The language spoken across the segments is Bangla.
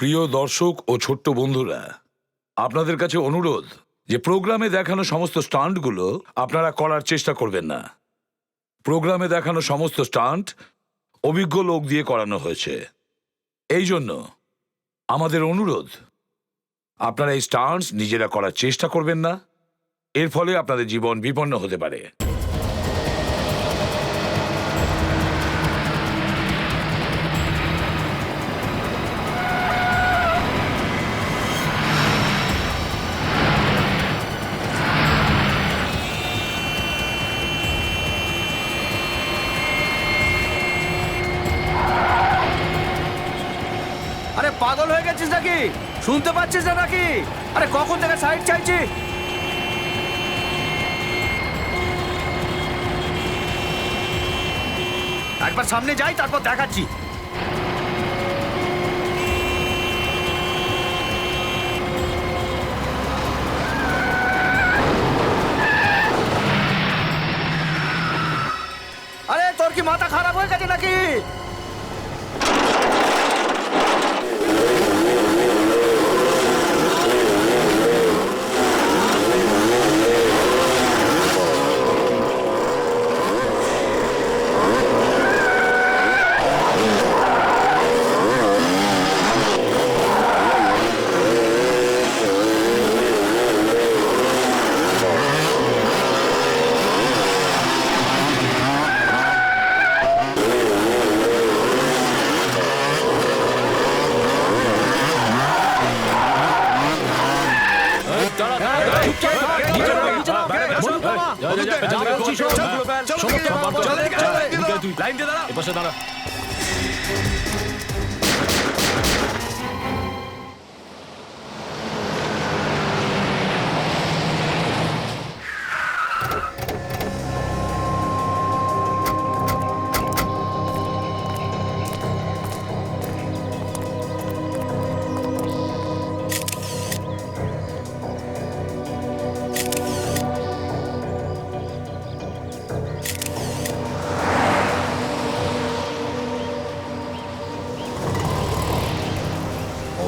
প্রিয় দর্শক ও ছোট্ট বন্ধুরা, আপনাদের কাছে অনুরোধ যে প্রোগ্রামে দেখানো সমস্ত স্টান্টগুলো আপনারা করার চেষ্টা করবেন না। প্রোগ্রামে দেখানো সমস্ত স্টান্ট অভিজ্ঞ লোক দিয়ে করানো হয়েছে। এই জন্য আমাদের অনুরোধ, আপনারা এই স্টান্টস নিজেরা করার চেষ্টা করবেন না। এর ফলে আপনাদের জীবন বিপন্ন হতে পারে। আরে পাগল হয়ে গেছিস নাকি? শুনতে পাচ্ছিস না নাকি? আরে কখন থেকে সাইড চাইছি। একবার সামনে যাই, তারপর দেখাচ্ছি। আরে তোর কি মাথা খারাপ হয়ে গেছে নাকি?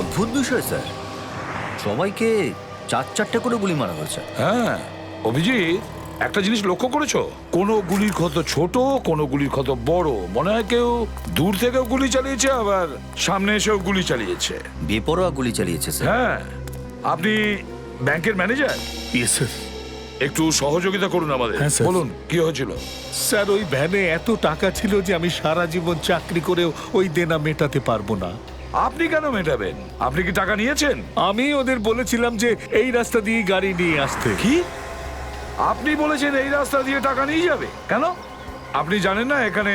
অদ্ভুত বিষয় স্যার, সবাইকে চারটে করে গুলি মারা হয়েছে। হ্যাঁ অভিজিৎ, একটা জিনিস লক্ষ্য করেছো? কোনো গুলির ক্ষত ছোট, কোনো গুলির ক্ষত বড়। মনে হয় কেউ দূর থেকেও গুলি চালিয়েছে, আবার সামনে এসেও গুলি চালিয়েছে। বেপরোয়া গুলি চালিয়েছে স্যার। হ্যাঁ, আপনি ব্যাংকের ম্যানেজার, ইয়েস স্যার। একটু সহযোগিতা করুন আমাদের। হ্যাঁ, স্যার। বলুন কি হয়েছিল? স্যার, ওই ভ্যানে এত টাকা ছিল যে আমি সারা জীবন চাকরি করেও ওই দেনা মেটাতে পারবো না। আপনি কেন মেটাবেন? আপনি কি টাকা নিয়েছেন? আমি ওদের বলেছিলাম যে এই রাস্তা দিয়ে গাড়ি নিয়ে আসতে। কি আপনি বলেছেন এই রাস্তা দিয়ে টাকা নিয়ে যাবে? কেন? আপনি জানেন না এখানে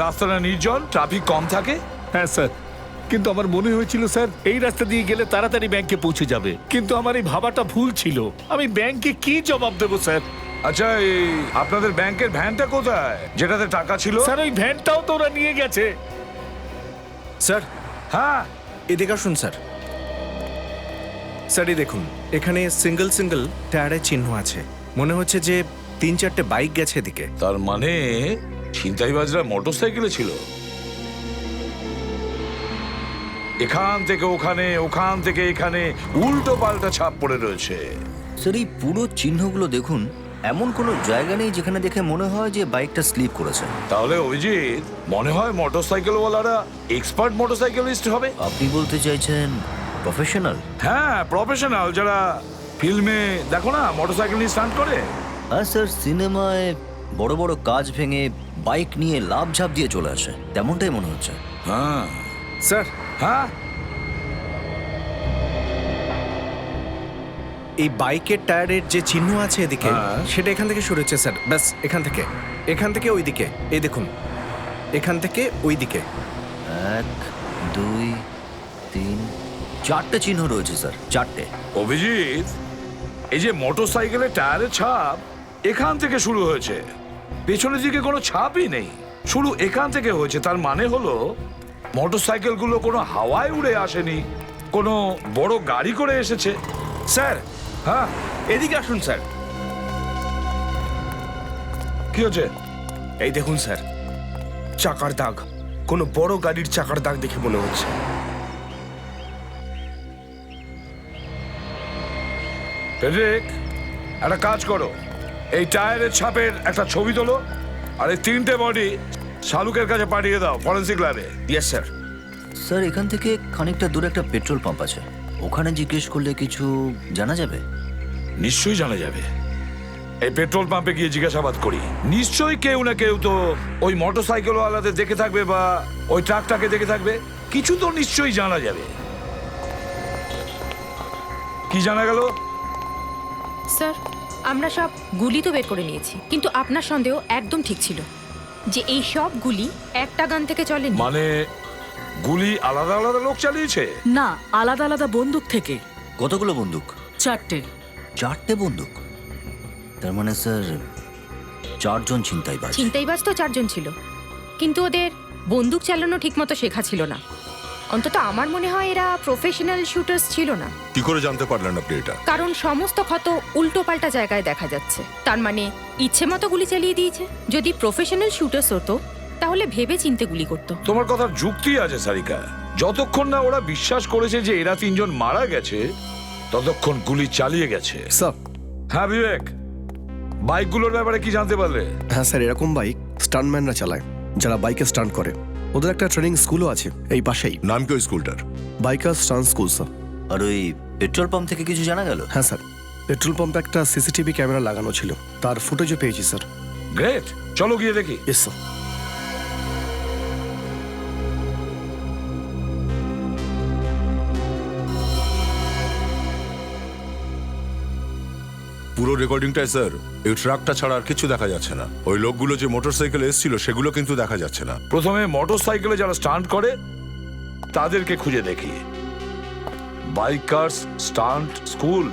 রাস্তাটা নির্জন, ট্রাফিক কম থাকে? হ্যাঁ স্যার, কিন্তু আমার মনে হয়েছিল স্যার এই রাস্তা দিয়ে গেলে তাড়াতাড়ি ব্যাংকে পৌঁছে যাবে। কিন্তু আমার এই ভাবাটা ভুল ছিল। আমি ব্যাংকে কি জবাব দেবো স্যার? আচ্ছা, এই আপনাদের ব্যাংকের ভ্যানটা কোথায় যেটাতে টাকা ছিল? স্যার, ওই ভ্যানটাও তো ওরা নিয়ে গেছে। স্যার, হ্যাঁ, এদিকে আসুন স্যার। স্যার, এই দেখুন, এখানে সিঙ্গেল সিঙ্গেল টায়ারের চিহ্ন আছে। মনে হচ্ছে যে 3-4টে বাইক গেছে এদিকে। তার মানে ছিনতাইবাজরা মোটরসাইকেলে ছিল। এখান থেকে ওখানে, ওখান থেকে এখানে উল্টো পাল্টা ছাপ পড়ে রয়েছে। স্যার, এই পুরো চিহ্নগুলো দেখুন, এমন কোনো জায়গা নেই যেখানে দেখে মনে হয় যে বাইকটা স্লিপ করেছে। তাহলে অভিজিৎ, মনে হয় মোটরসাইকেলওয়ালারা এক্সপার্ট মোটরসাইকেলিস্ট হবে। আপনি বলতে চাইছেন প্রফেশনাল? হ্যাঁ, প্রফেশনাল, যারা ফিল্মে দেখো না মোটরসাইকেল নিয়ে স্টান্ট করে। হ্যাঁ স্যার, সিনেমায় বড় বড় কাজ ভেঙে বাইক নিয়ে লাফ ঝাঁপ দিয়ে চলে আসে, তেমনটাই মনে হচ্ছে। হ্যাঁ স্যার, হ্যাঁ, এই বাইকের টায়ারের যে চিহ্ন আছে এদিকে, হ্যাঁ। সেটা এখান থেকে শুরু হচ্ছে স্যার। ব্যাস এখান থেকে ওই দিকে। এই দেখুন, এখান থেকে ওই দিকে। 1, 2, 3, 4টে চিহ্ন রয়েছে স্যার, 4টে। অভিজিৎ, এই যে মোটরসাইকেলের টায়ারের ছাপ এখান থেকে শুরু হয়েছে, পেছনের দিকে কোনো ছাপই নেই, শুরু এখান থেকে হয়েছে। তার মানে হলো মোটরসাইকেলগুলো কোনো হাওয়ায় উড়ে আসেনি, কোনো বড় গাড়ি করে এসেছে। স্যার, হ্যাঁ, এদিকে আসুন স্যার। কি হচ্ছে? এই দেখুন স্যার, চাকার দাগ, কোনো বড় গাড়ির চাকার দাগ দেখে মনে হচ্ছে। ফেডরিক, একটা কাজ করো, এই টায়ারের ছাপের একটা ছবি তোলো আর এই 3টে বডি শালুকের কাছে পাঠিয়ে দাও ফরেন্সিক ল্যাবে। Yes sir. স্যার এখান থেকে খানিকটা দূরে একটা পেট্রোল পাম্প আছে, ওখানে জিজ্ঞেস করলে কিছু জানা যাবে? নিশ্চয়ই জানা যাবে। এই পেট্রোল পাম্পে গিয়ে জিজ্ঞাসাবাদ করি, নিশ্চয়ই কেউ না কেউ তো ওই মোটরসাইকেলওয়ালাদের দেখে থাকবে বা ওই ট্রাকটাকে দেখে থাকবে, কিছু তো নিশ্চয়ই জানা যাবে। কি জানা গেল? স্যার, আমরা সব গুলি তো বের করে নিয়েছি, কিন্তু আপনার সন্দেহ একদম ঠিক ছিল যে এই সব গুলি একটা গান থেকে চলেনি। মানে গুলি আলাদা আলাদা লোক চালিয়েছে? না, আলাদা আলাদা বন্দুক থেকে। কতগুলো বন্দুক? 4টে। 4টে বন্দুক? তার মানে স্যার 4জন ছিনতাইবাজ। ছিনতাইবাজ তো 4জন ছিল, কিন্তু ওদের বন্দুক চালানো ঠিকমতো শেখা ছিল না। অন্তত আমার মনে হয় এরা প্রফেশনাল শুটার্স ছিল না। কি করে জানতে পারলেন আপনি এটা? কারণ সমস্ত ক্ষত উল্টো পাল্টা জায়গায় দেখা যাচ্ছে। তার মানে ইচ্ছে মতো গুলি চালিয়ে দিয়েছে। যদি প্রফেশনাল শুটার্স হতো তাহলে ভেবে চিনতে গুলি করতো। তোমার কথার যুক্তি আছে সারিকা, যতক্ষণ না ওরা বিশ্বাস করেছে যে এরা 3জন মারা গেছে ততক্ষণ গুলি চালিয়ে গেছে। স্যার। হ্যাঁ বিবেক, বাইকগুলোর ব্যাপারে কি জানতে পারলে? হ্যাঁ স্যার, এরকম বাইক স্টান্টম্যানরা চালায়, যারা বাইকে স্টান্ট করে। ওদের একটা ট্রেনিং স্কুলও আছে এই পাশেই। নাম কি ওই স্কুলটার? Biker stunt school sir. আর ওই পেট্রোল পাম্প থেকে কিছু জানা গেল? হ্যাঁ স্যার, পেট্রোল পাম্পে একটা সিসিটিভি ক্যামেরা লাগানো ছিল, তার ফুটেজও পেয়েছি স্যার। গ্রেট, চলো গিয়ে দেখি। Yes sir. পুরো রেকর্ডিংটাই স্যার এই ট্রাকটা ছাড়া আর কিছু দেখা যাচ্ছে না। ওই লোকগুলো যে মোটরসাইকেল এসেছিল সেগুলো কিন্তু দেখা যাচ্ছে না। প্রথমে মোটরসাইকেলে যারা স্টান্ট করে তাদেরকে খুঁজে দেখি। Bikers stunt school.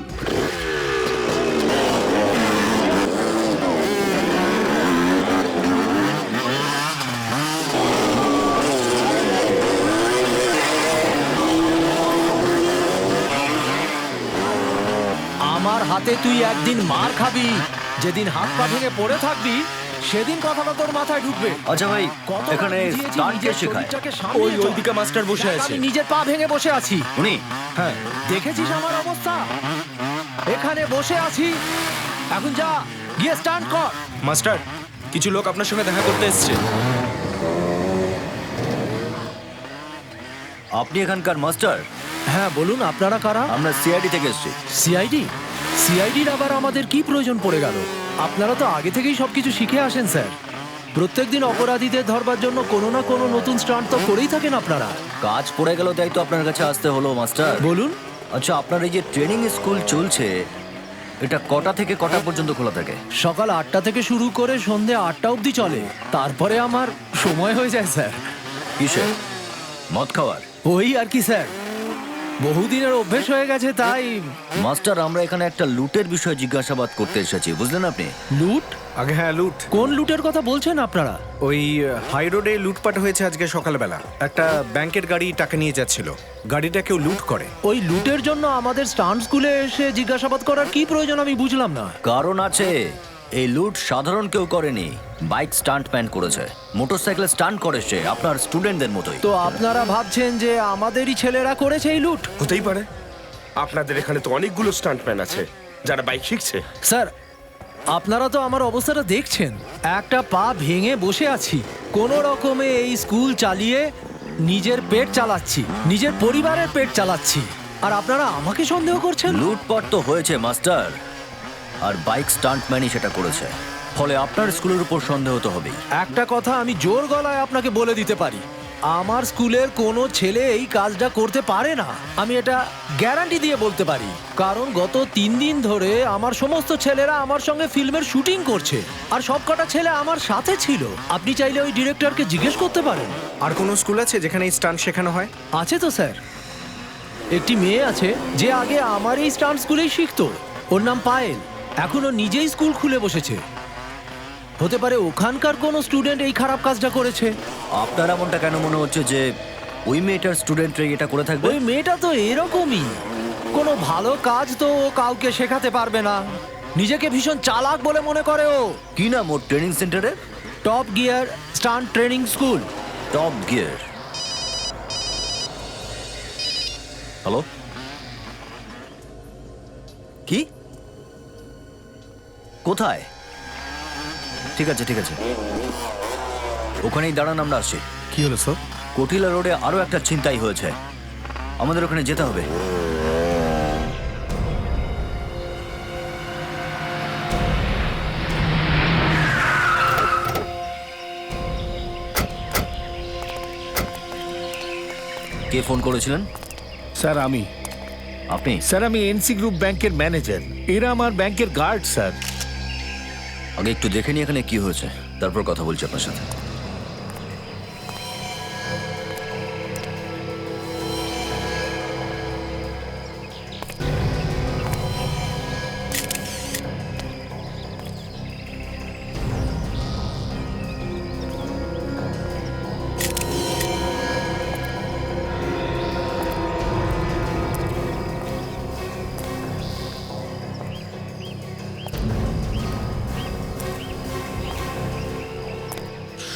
আমার হাতে তুই একদিন মার খাবি। যেদিন হাত পা ভেঙে পড়ে থাকবি সেদিন কথাটা তোর মাথায় ঢুকবে। আচ্ছা ভাই, এখানে স্টান্ট কে শেখায়? ওইদিকে মাস্টার বসে আছে। আমি নিজের পা ভেঙে বসে আছি। উনি? হ্যাঁ, দেখেছিস আমার অবস্থা? এখানে বসে আছি, এখন যা গিয়ে স্টান্ট কর। মাস্টার, কিছু লোক আপনার সঙ্গে দেখা করতে এসেছে। আপনি এখানকার মাস্টার? হ্যাঁ বলুন, আপনারা কারা? আমরা সিআইডি থেকে এসেছি। সিআইডি? সিআইডির আবার আমাদের কি প্রয়োজন পড়ে গেল? আপনারা তো আগে থেকেই সবকিছু শিখে আসেন স্যার। প্রত্যেকদিন অপরাধীদের ধরবার জন্য কোনো না কোনো নতুন স্টান্ট তো করেই থাকেন আপনারা। কাজ পড়ে গেল তাই তো আপনার কাছে আসতে হলো মাস্টার। বলুন। আচ্ছা, আপনার এই যে ট্রেনিং স্কুল চলছে, এটা কটা থেকে কটা পর্যন্ত খোলা থাকে? সকাল 8টা থেকে শুরু করে সন্ধে 8টা অবধি চলে। তারপরে আমার সময় হয়ে যায় স্যার। কিসে? মদ খাওয়ার? ওই আর কি স্যার, বহুদিনের অভ্যেস হয়ে গেছে তাই। মাস্টার, আমরা এখানে একটা লুটের বিষয়ে জিজ্ঞাসাবাদ করতে এসেছি, বুঝলেন আপনি? লুট? আগে হ্যাঁ, লুট। কোন লুটের কথা বলছেন আপনারা? ওই হাই রোডে লুটপাট হয়েছে আজকে সকালবেলা। একটা ব্যাংকের গাড়ি টাকা নিয়ে যাচ্ছিল, গাড়িটা কেউ লুট করে। ওই লুটের জন্য আমাদের স্টান্ট স্কুলে এসে জিজ্ঞাসাবাদ করার কি প্রয়োজন আমি বুঝলাম না। কারণ আছে, এই লুট সাধারণ কেউ করেনি, বাইক স্টান্টম্যান করেছে। মোটরসাইকেল স্টান্ট করে সে, আপনার স্টুডেন্টদের মতোই। তো আপনারা ভাবছেন যে আমাদেরই ছেলেরা করেছে এই লুট? হতেই পারে। আপনাদের এখানে তো অনেকগুলো স্টান্টম্যান আছে যারা বাইক শিখছে। স্যার, আপনারা তো আমার অবস্থাটা দেখছেন, একটা পা ভেঙে বসে আছি, কোনো রকমে এই স্কুল চালিয়ে নিজের পেট চালাচ্ছি, নিজের পরিবারের পেট চালাচ্ছি, আর আপনারা আমাকে সন্দেহ করছেন? লুটপাট তো হয়েছে মাস্টার, আর বাইক স্টান্টম্যানই সেটা করেছে, ফলে আপনার স্কুলের উপর সন্দেহ তো হবেই। একটা কথা আমি জোর গলায় আপনাকে বলে দিতে পারি, আমার স্কুলের কোনো ছেলে এই কাজটা করতে পারে না। আমি এটা গ্যারান্টি দিয়ে বলতে পারি, কারণ গত 3 দিন ধরে আমার সমস্ত ছেলেরা আমার সঙ্গে ফিল্মের শুটিং করছে, আর সবকটা ছেলে আমার সাথে ছিল। আপনি চাইলে ওই ডিরেক্টরকে জিজ্ঞেস করতে পারেন। আর কোনো স্কুল আছে যেখানে এই স্টান্ট শেখানো হয়? আছে তো স্যার, একটি মেয়ে আছে যে আগে আমার এই স্টান্ট স্কুলেই শিখতো, ওর নাম পায়েল। এখন ও নিজেই স্কুল খুলে বসেছে। হতে পারে ওখানকার কোনো স্টুডেন্ট এই খারাপ কাজটা করেছে। আপনার এমনটা কেন মনে হচ্ছে যে ওই মেয়েটার স্টুডেন্টরা এটা করে থাকবে? ওই মেয়েটা তো এরকমই, কোনো ভালো কাজ তো ও কাউকে শেখাতে পারবে না, নিজেকে ভীষণ চালাক বলে মনে করে ও। কি নাম ওর ট্রেনিং সেন্টারের? Top gear stunt training school. Top gear. Hello? কি কোথায়? ঠিক আছে ঠিক আছে, ওখানেই দাঁড়ান, আমরা আসছি। কি হলো স্যার? কটিলা রোডে আরো একটা ছিনতাই হয়েছে, আমাদের ওখানে যেতে হবে। কে ফোন করেছিলেন? স্যার আমি আপনি? স্যার আমি এনসি গ্রুপ ব্যাংকের ম্যানেজার, এরা আমার ব্যাংকের গার্ড স্যার। আগে একটু দেখে নি এখানে কি হয়েছে, তারপর কথা বলছি আপনার সাথে।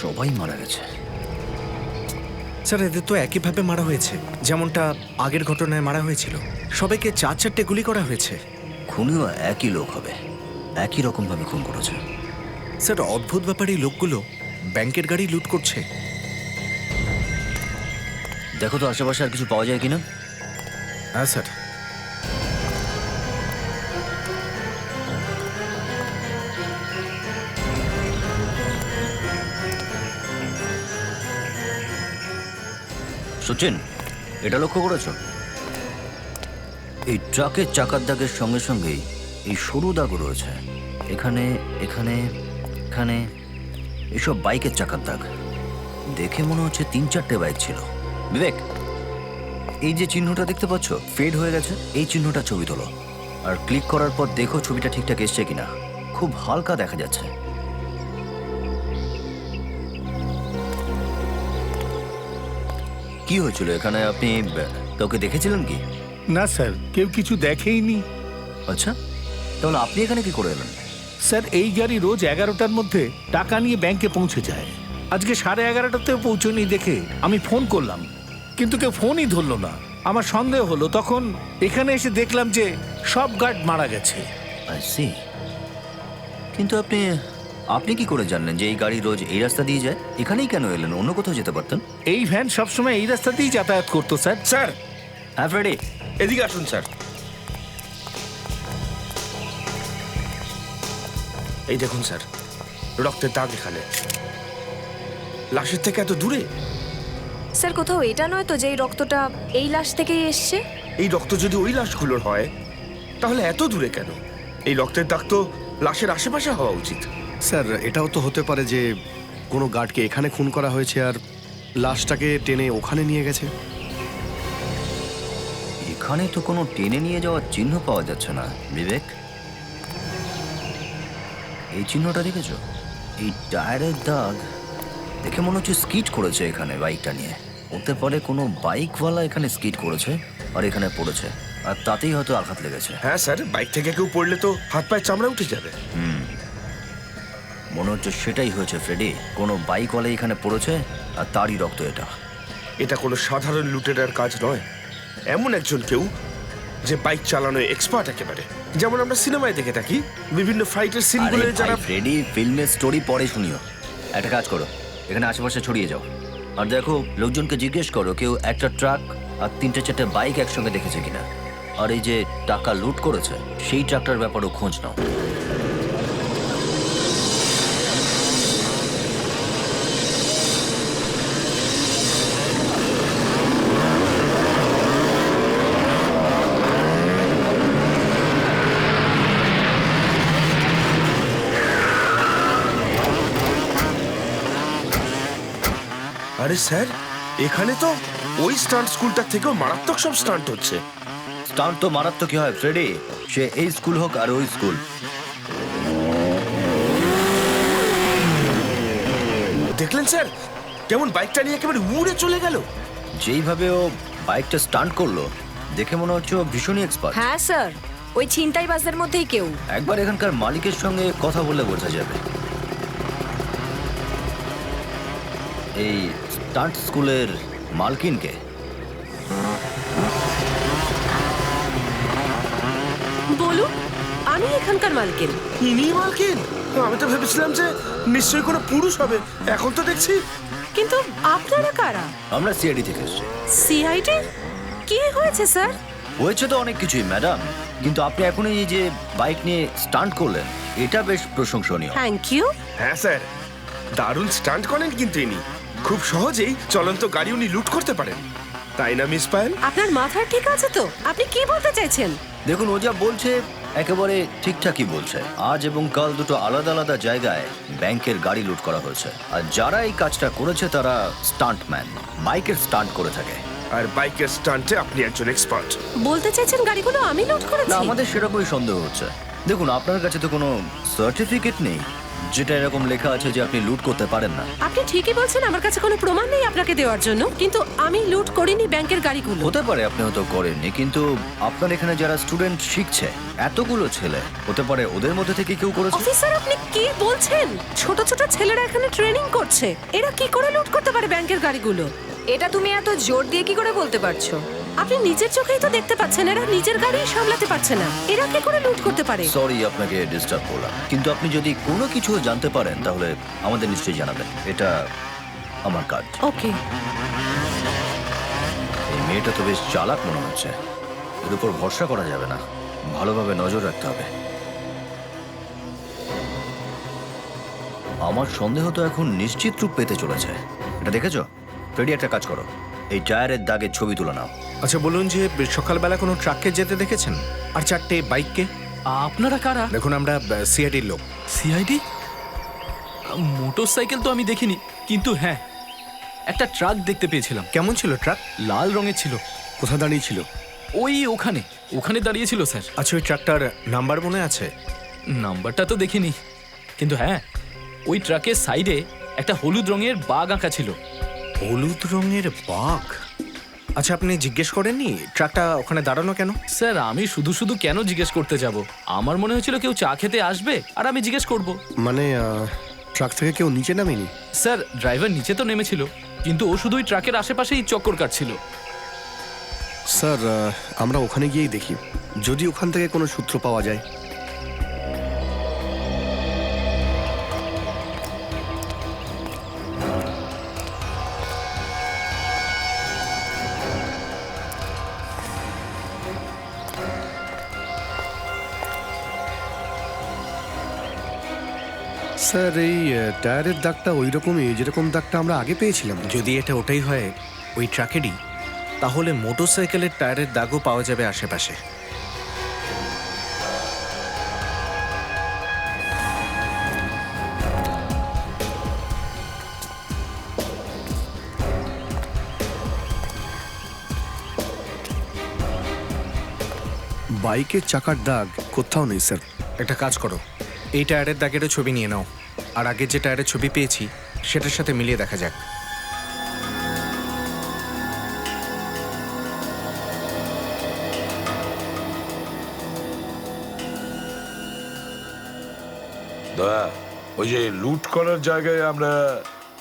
সবাই মারা গেছে। স্যার এদের তো একইভাবে মারা হয়েছে, যেমনটা আগের ঘটনায় মারা হয়েছিল। সবাইকে 4-4টে গুলি করা হয়েছে। খুনিও একই লোক হবে, একই রকম ভাবে খুন করেছে। স্যার অদ্ভুত ব্যাপার, এই লোকগুলো ব্যাংকের গাড়ি লুট করছে। দেখো তো আশেপাশে আর কিছু পাওয়া যায় কিনা। হ্যাঁ স্যার। সচিন, এটা লক্ষ্য করেছো? এই ট্রাকের চাকার দাগের সঙ্গে সঙ্গেই এই সরু দাগও রয়েছে, এখানে এখানে এখানে। এসব বাইকের চাকার দাগ। দেখে মনে হচ্ছে 3-4টে বাইক ছিল। বিবেক, এই যে চিহ্নটা দেখতে পাচ্ছ ফেড হয়ে গেছে, এই চিহ্নটা ছবি তোলো আর ক্লিক করার পর দেখো ছবিটা ঠিকঠাক এসছে কিনা। খুব হালকা দেখা যাচ্ছে। কি হয়েছিল এখানে? আপনি কাউকে দেখেছিলেন কি? না স্যার, কেউ কিছু দেখেইনি। আচ্ছা, তাহলে আপনি এখানে কি করে এলেন? স্যার এই গাড়ি রোজ 11টার মধ্যে টাকা নিয়ে ব্যাংকে পৌঁছে যায়। আজকে 11:30তেও পৌঁছয়নি দেখে আমি ফোন করলাম, কিন্তু কেউ ফোনই ধরলো না। আমার সন্দেহ হলো, তখন এখানে এসে দেখলাম যে সব গার্ড মারা গেছে। I see. কিন্তু আপনি আপনি কি করে জানলেন যে এই গাড়ি রোজ এই রাস্তা দিয়ে যায়? এখানেই কেন এলেন? অন্য কোথাও যেতে পারতেন। এই ভ্যান সবসময় এই রাস্তা দিয়েই যাতায়াত করতো স্যার। স্যার হ্যাঁ ফ্রেডি, এদিকে আসুন স্যার। এই দেখুন স্যার, রক্তের দাগ এখানে, লাশের থেকে এত দূরে। স্যার কোথাও এটা নয় তো যে এই রক্তটা এই লাশ থেকেই এসছে? এই রক্ত যদি ওই লাশগুলোর হয় তাহলে এত দূরে কেন? এই রক্তের দাগ তো লাশের আশেপাশে হওয়া উচিত। স্যার এটাও তো হতে পারে যে কোনো গার্ডকে এখানে খুন করা হয়েছে আর লাশটাকে টেনে ওখানে নিয়ে গেছে। এখানে তো কোনো টেনে নিয়ে যাওয়ার চিহ্ন পাওয়া যাচ্ছে না বিবেক। এই চিহ্নটা দেখেছো? এই টায়ারের দাগ দেখে মনে হচ্ছে স্কিড করেছে এখানে বাইকটা নিয়ে। হতে পারে কোনো বাইকওয়ালা এখানে স্কিড করেছে আর এখানে পড়েছে, আর তাতেই হয়তো আঘাত লেগেছে। হ্যাঁ স্যার, বাইক থেকে কেউ পড়লে তো হাত পায়ের চামড়া উঠে যাবে। মনে হচ্ছে সেটাই হয়েছে ফ্রেডি। কোনো বাইকওয়ালা এখানে পড়েছে আর তারই রক্ত এটা। এটা কোনো সাধারণ লুটেরার কাজ নয়, এমন একজন কেউ যে বাইক চালানোয় এক্সপার্ট একেবারে, যেমন আমরা সিনেমায় দেখে থাকি বিভিন্ন ফাইটের সিনগুলো। আরে যারা ভাই ফ্রেডি, ফিল্মের স্টোরি পরে শুনিও। একটা কাজ করো, এখানে আশেপাশে ছড়িয়ে যাও আর দেখো লোকজনকে জিজ্ঞেস করো কেউ একটা ট্রাক আর 3-4টে বাইক একসঙ্গে দেখেছে কিনা। আর এই যে টাকা লুট করেছে সেই ট্রাকটার ব্যাপারেও খোঁজ নাও। আরে স্যার, এখানে তো ওই স্টান্ট স্কুলটার থেকেও মারাত্মক সব স্টান্ট হচ্ছে। স্টান্ট তো মারাত্মক কি হয় ফ্রেডি, সে এই স্কুল হোক আর ওই স্কুল। দেখলেন স্যার কেমন বাইকটা নিয়ে একেবারে উড়ে চলে গেল? যেইভাবে ও বাইকটা স্টান্ট করলো দেখে মনে হচ্ছে ও ভীষণই এক্সপার্ট। হ্যাঁ স্যার, ওই ছিনতাইবাজদের মধ্যেই কেউ। একবার এখানকার মালিকের সঙ্গে কথা বললে বোঝা যাবে। এই স্টান্ট স্কুলের মালকিনকে? বলুন, আমি এখানকার মালকিন। ইনি মালকিন? আমি তো ভেবেছিলাম যে নিশ্চয়ই কোনো পুরুষ হবে, এখন তো দেখছি। কিন্তু আপনারা কারা? আমরা সিআইডি থেকে এসেছি। সিআইডি? কি হয়েছে স্যার? হয়েছে তো অনেক কিছুই ম্যাডাম, কিন্তু আপনি এখন এই যে বাইক নিয়ে স্টান্ট করলেন, এটা বেশ প্রশংসনীয়। Thank you. হ্যাঁ স্যার, দারুণ স্টান্ট করেন কিন্তু ইনি। খুব সহজেই চলন্ত গাড়ি উনি লুট করতে পারেন, তাই না মিস পায়েল? আপনার মাথা ঠিক আছে তো? আপনি কি বলতে চাইছেন? দেখুন, ও যা বলছে একেবারে ঠিকঠাকই বলছে। আজ এবং কাল দুটো আলাদা আলাদা জায়গায় ব্যাংকের গাড়ি লুট করা হয়েছে, আর যারা এই কাজটা করেছে তারা স্টান্টম্যান, বাইকের স্টান্ট করে থাকে। আর বাইকের স্টান্টে আপনি একজন এক্সপার্ট। বলতে চাইছেন গাড়িগুলো আমি লুট না, করেছি? আমাদের সেরকমই সন্দেহ হচ্ছে। দেখুন, আপনার কাছে তো কোনো সার্টিফিকেট নেই যেটা এরকম লেখা আছে যে আপনি লুট করতে পারেন না। আপনি ঠিকই বলছেন, আমার কাছে কোনো প্রমাণ নেই আপনাকে দেওয়ার জন্য, কিন্তু আমি লুট করিনি ব্যাংকের গাড়িগুলো। হতে পারে আপনি হয়তো করেননি, কিন্তু আপনার এখানে যারা স্টুডেন্ট শিখছে এতগুলো ছেলে, হতে পারে ওদের মধ্যে থেকে কেউ করেছে। অফিসার, আপনি কি বলছেন? ছোট ছোট ছেলেরা এখানে ট্রেনিং করছে, এরা কি করে লুট করতে পারে ব্যাংকের গাড়িগুলো? এটা তুমি এত জোর দিয়ে কি করে বলতে পারছো? আপনি নিজের চোখেই তো দেখতে পাচ্ছেন, এরা নিজের গাড়ি সামলাতে পারছে না, এরা কি করে লুট করতে পারে? সরি আপনাকে ডিস্টার্ব করলাম, কিন্তু আপনি যদি কোনো কিছু জানতে পারেন তাহলে আমাদের নিশ্চয়ই জানাবেন। এটা আমার কাজ। ওকে। এই মেয়েটা তো বেশ চালাক মনে হচ্ছে, এর উপর ভরসা করা যাবে না, ভালোভাবে নজর রাখতে হবে। আমার সন্দেহ তো এখন নিশ্চিত রূপ পেতে চলেছে। এটা দেখেছো? ফ্রেডি, একটা কাজ করো, এই টায়ারের দাগের ছবি তুলে নাও। আচ্ছা বলুন যে সকালবেলা কোনো ট্রাককে যেতে দেখেছেন? আর 4টে বাইককে? আপনারা কারা? দেখুন, আমরা সিআইডির লোক। সিআইডি? মোটর সাইকেল তো আমি দেখিনি, কিন্তু হ্যাঁ, একটা ট্রাক দেখতে পেয়েছিলাম। কেমন ছিল ট্রাক? লাল রঙের ছিল। কোথায় দাঁড়িয়েছিল? ওই ওখানে ওখানে দাঁড়িয়েছিল স্যার। আচ্ছা, ওই ট্রাকটার নাম্বার মনে আছে? নাম্বারটা তো দেখিনি, কিন্তু হ্যাঁ, ওই ট্রাকের সাইডে একটা হলুদ রঙের বাঘ আঁকা ছিল। হলুদ রঙের বাঘ? আচ্ছা, আপনি জিজ্ঞেস করেননি ট্রাকটা ওখানে দাঁড়ানো কেন? স্যার, আমি শুধু শুধু কেন জিজ্ঞেস করতে যাব? আমার মনে হয়েছিল কেউ চা খেতে আসবে আর আমি জিজ্ঞেস করব। মানে ট্রাক থেকে কেউ নিচে নামেনি? স্যার, ড্রাইভার নিচে তো নেমেছিল, কিন্তু ও শুধুই ট্রাকের আশেপাশেই চক্কর কাটছিল। স্যার, আমরা ওখানে গিয়েই দেখি, যদি ওখান থেকে কোনো সূত্র পাওয়া যায়। স্যার, এই টায়ারের দাগটা ওই রকমই যেরকম দাগটা আমরা আগে পেয়েছিলাম। যদি এটা ওটাই হয়, ওই ট্রাকেরই, তাহলে মোটরসাইকেলের টায়ারের দাগও পাওয়া যাবে আশেপাশে। বাইকের চাকার দাগ কোথাও নেই স্যার। একটা কাজ করো, এই টায়ারের দাগেরও ছবি নিয়ে নাও, আর আগের যে টায়ারের ছবি পেয়েছি সেটার সাথে মিলিয়ে দেখা যাক। দা, ওই যে লুট করার জায়গায় আমরা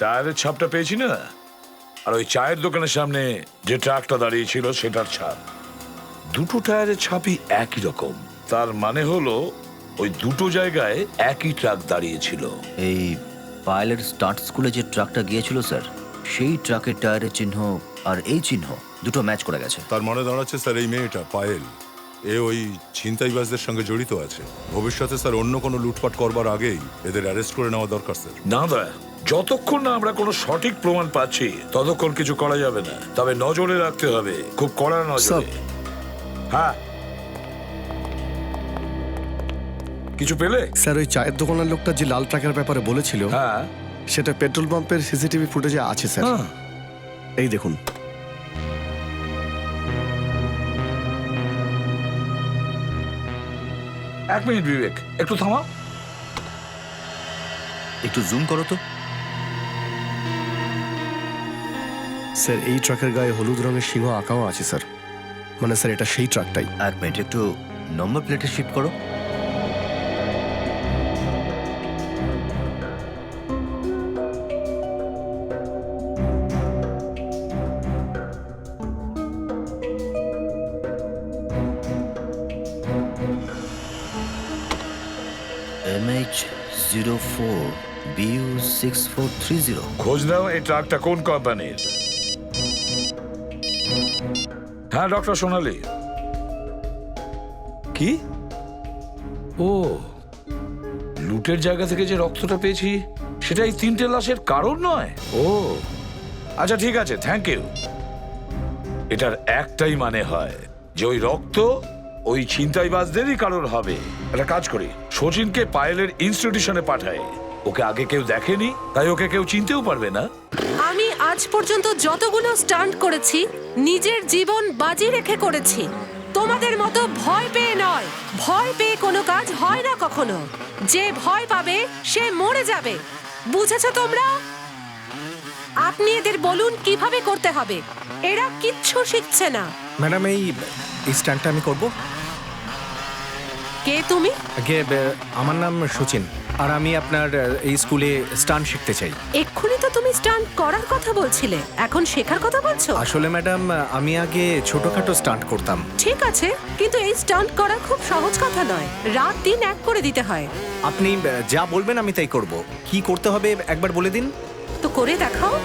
টায়ারের ছাপটা পেয়েছি না, আর ওই চায়ের দোকানের সামনে যে ট্রাকটা দাঁড়িয়ে ছিল সেটার ছাপ, দুটো টায়ারের ছাপই একই রকম। তার মানে হলো ওই দুটো জায়গায় একই ট্রাক দাঁড়িয়েছিল। এই পায়েলের স্টার্ট স্কুলে যে ট্রাকটা গিয়েছিল স্যার, সেই ট্রাকের টায়ারের চিহ্ন আর এই চিহ্ন দুটো ম্যাচ করে গেছে। তার মানে দাঁড়াচ্ছে স্যার এই মেয়েটা পায়েল, এ ওই ছিনতাইবাজদের সঙ্গে জড়িত আছে। ভবিষ্যতে স্যার অন্য কোনো লুটপাট করবার আগেই এদের অ্যারেস্ট করে নেওয়া দরকার স্যার। না দা, যতক্ষণ না আমরা কোনো সঠিক প্রমাণ পাচ্ছি ততক্ষণ কিছু করা যাবে না। তবে নজরে রাখতে হবে, খুব কড়া নজরে। হ্যাঁ, কিছু পেলে? স্যার, ওই চায়ের দোকানের লোকটা যে লাল ট্রাকের ব্যাপারে বলেছিল, হ্যাঁ, সেটা পেট্রোল পাম্পের সিসিটিভি ফুটেজে আছে স্যার। হ্যাঁ। এই দেখুন। এক মিনিট বিবেক, একটু থামা। একটু জুম করো তো। স্যার, এই ট্রাকের গায়ে হলুদ রঙের সিংহ আঁকাও আছে স্যার। মানে স্যার, এটা সেই ট্রাকটাই। এক মিনিট, একটু নম্বর প্লেটে শিফট করো। MH04BU6430। খোঁজ নাও এই ট্রাকটা কোন কোম্পানির। হ্যাঁ ডক্টর সোনালি। কি? ও, লুটের জায়গা থেকে যে রক্তটা পেয়েছি সেটা এই 3টে লাশের কারণ নয়। ও আচ্ছা ঠিক আছে, থ্যাংক ইউ। এটার একটাই মানে হয় যে ওই রক্ত ওই ছিনতাইবাজদেরই কারোর হবে। একটা কাজ করি, শচীনকে পায়েলের ইনস্টিটিউশনে পাঠায়। ওকে আগে কেউ দেখেনি, তাই ওকে কেউ চিনতেও পারবে না। আমি আজ পর্যন্ত যতগুলো স্টান্ট করেছি নিজের জীবন বাজি রেখে করেছি, তোমাদের মতো ভয় পেয়ে নয়। ভয় পেয়ে কোনো কাজ হয় না কখনো। যে ভয় পাবে সে মরে যাবে, বুঝেছো তোমরা? আপনি এদের বলুন কিভাবে করতে হবে, এরা কিচ্ছু শিখছে না। ম্যাডাম এই স্ট্যান্ডটা আমি করব। কে তুমি? আগে আমার নাম সচিন, আর আমি আপনার এই স্কুলে স্টান্ট শিখতে চাই। এক্ষুনি তো তুমি স্টান্ট করার কথা বলছিলে, এখন শেখার কথা বলছো? আসলে ম্যাডাম আমি আগে ছোটখাটো স্টান্ট করতাম। ঠিক আছে, কিন্তু এই স্টান্ট করা খুব সহজ কথা নয়, রাত দিন এক করে দিতে হয়। আপনি যা বলবেন আমি তাই করব। কি করতে হবে একবার বলে দিন। তো করে দেখাও।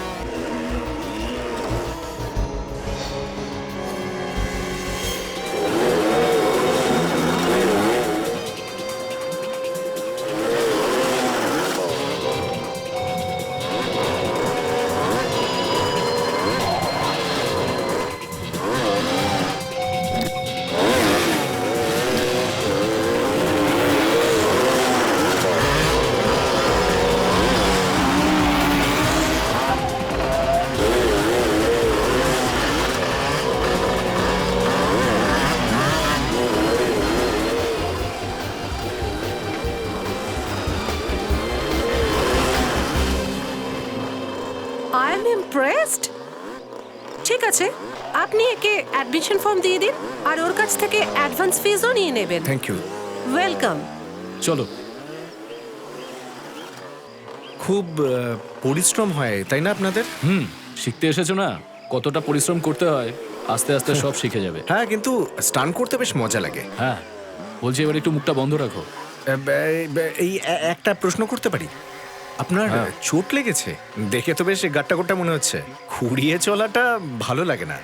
I am impressed. ঠিক আছে, আপনি একে অ্যাডমিশন ফর্ম দিয়ে দিন, আর ওর কাছ থেকে অ্যাডভান্স ফিজও নিয়ে নেবেন। Thank you. ওয়েলকাম। চলো। খুব পরিশ্রম হয় তাই না আপনাদের? শিখতে এসেছো না, কতটা পরিশ্রম করতে হয়, আস্তে আস্তে সব শিখে যাবে। হ্যাঁ, কিন্তু স্টান্ট করতে বেশ মজা লাগে। হ্যাঁ, বলছি এবার একটু মুখটা বন্ধ রাখো। এই একটা প্রশ্ন করতে পারি? আপনার চোট লেগেছে দেখে তো বেশ গাট্টা গোট্টা মনে হচ্ছে। খুঁড়িয়ে চলাটা ভালো লাগে না।